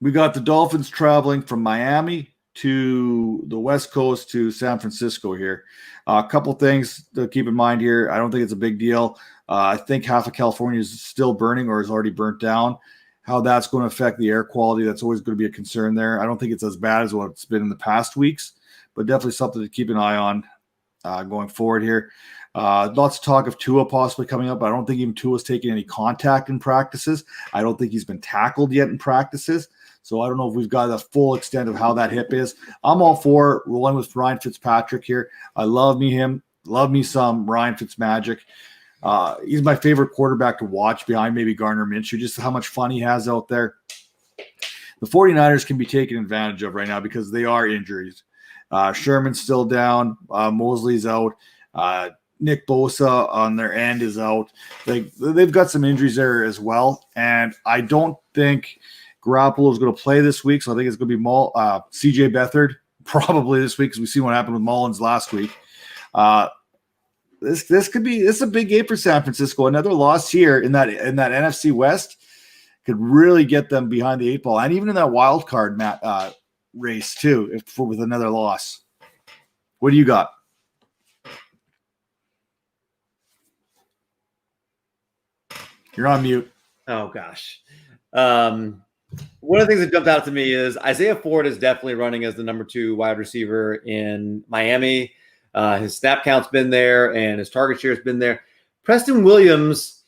We got the Dolphins traveling from Miami to the West Coast to San Francisco here. A couple things to keep in mind here. I don't think it's a big deal. I think half of California is still burning or is already burnt down. How that's going to affect the air quality, that's always going to be a concern there. I don't think it's as bad as what it's been in the past weeks, but definitely something to keep an eye on going forward here. Lots of talk of Tua possibly coming up. I don't think even Tua's taking any contact in practices. I don't think he's been tackled yet in practices. So I don't know if we've got the full extent of how that hip is. I'm all for rolling with Ryan Fitzpatrick here. I love me some Ryan Fitzmagic. He's my favorite quarterback to watch behind maybe Gardner Minshew, just how much fun he has out there. The 49ers can be taken advantage of right now because they are injuries. Sherman's still down. Mosley's out. Nick Bosa on their end is out. They've got some injuries there as well. And I don't think Garoppolo is going to play this week. So I think it's going to be CJ Beathard probably this week because we've seen what happened with Mullins last week. This is a big game for San Francisco. Another loss here in that NFC West could really get them behind the eight ball, and even in that wild card race too, with another loss. What do you got? You're on mute. Oh gosh. One of the things that jumped out to me is Isaiah Ford is definitely running as the number 2 wide receiver in Miami. His snap count's been there and his target share's been there. Preston Williams,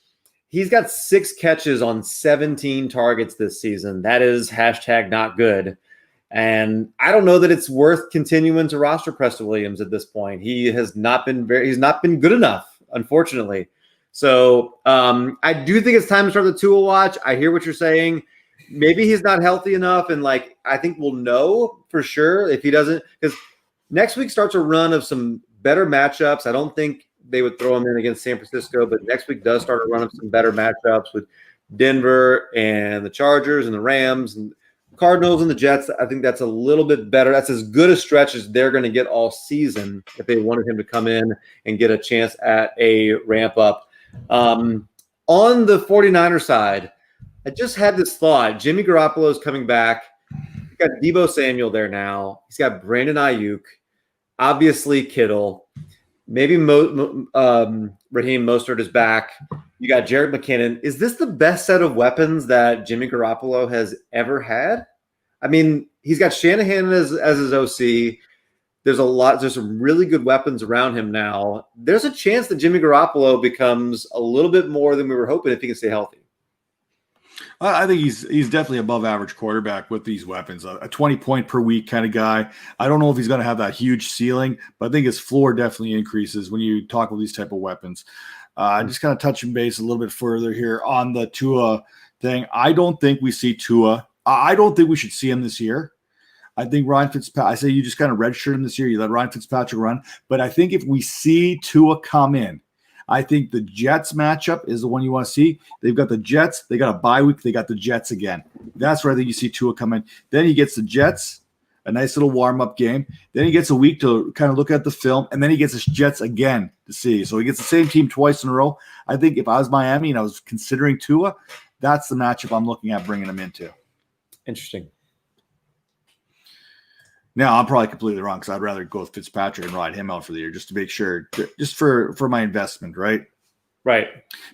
he's got 6 catches on 17 targets this season. That is #not good. And I don't know that it's worth continuing to roster Preston Williams at this point. He has not been he's not been good enough, unfortunately. So I do think it's time to start the Tua watch. I hear what you're saying. Maybe he's not healthy enough. And I think we'll know for sure if he doesn't, because next week starts a run of some better matchups. I don't think they would throw him in against San Francisco, but next week does start a run of some better matchups with Denver and the Chargers and the Rams and Cardinals and the Jets. I think that's a little bit better. That's as good a stretch as they're going to get all season if they wanted him to come in and get a chance at a ramp up. On the 49er side, I just had this thought. Jimmy Garoppolo is coming back. You've got Deebo Samuel there now. He's got Brandon Ayuk, obviously Kittle. Maybe Raheem Mostert is back. You got Jerick McKinnon. Is this the best set of weapons that Jimmy Garoppolo has ever had? I mean, he's got Shanahan as his OC. There's some really good weapons around him now. There's a chance that Jimmy Garoppolo becomes a little bit more than we were hoping if he can stay healthy. I think he's definitely above average quarterback with these weapons, a 20-point per week kind of guy. I don't know if he's going to have that huge ceiling, but I think his floor definitely increases when you talk with these type of weapons. Just kind of touching base a little bit further here on the Tua thing. I don't think we see Tua. I don't think we should see him this year. I think Ryan Fitzpatrick, I say you just kind of redshirt him this year. You let Ryan Fitzpatrick run. But I think if we see Tua come in, I think the Jets matchup is the one you want to see. They've got the Jets. They got a bye week. They got the Jets again. That's where I think you see Tua come in. Then he gets the Jets, a nice little warm-up game. Then he gets a week to kind of look at the film, and then he gets the Jets again to see. So he gets the same team twice in a row. I think if I was Miami and I was considering Tua, that's the matchup I'm looking at bringing him into. Interesting. Now, I'm probably completely wrong because I'd rather go with Fitzpatrick and ride him out for the year just to make sure, just for my investment, right? Right.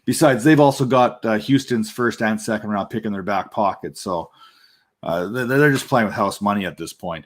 Besides, they've also got Houston's first and second round pick in their back pocket. So they're just playing with house money at this point.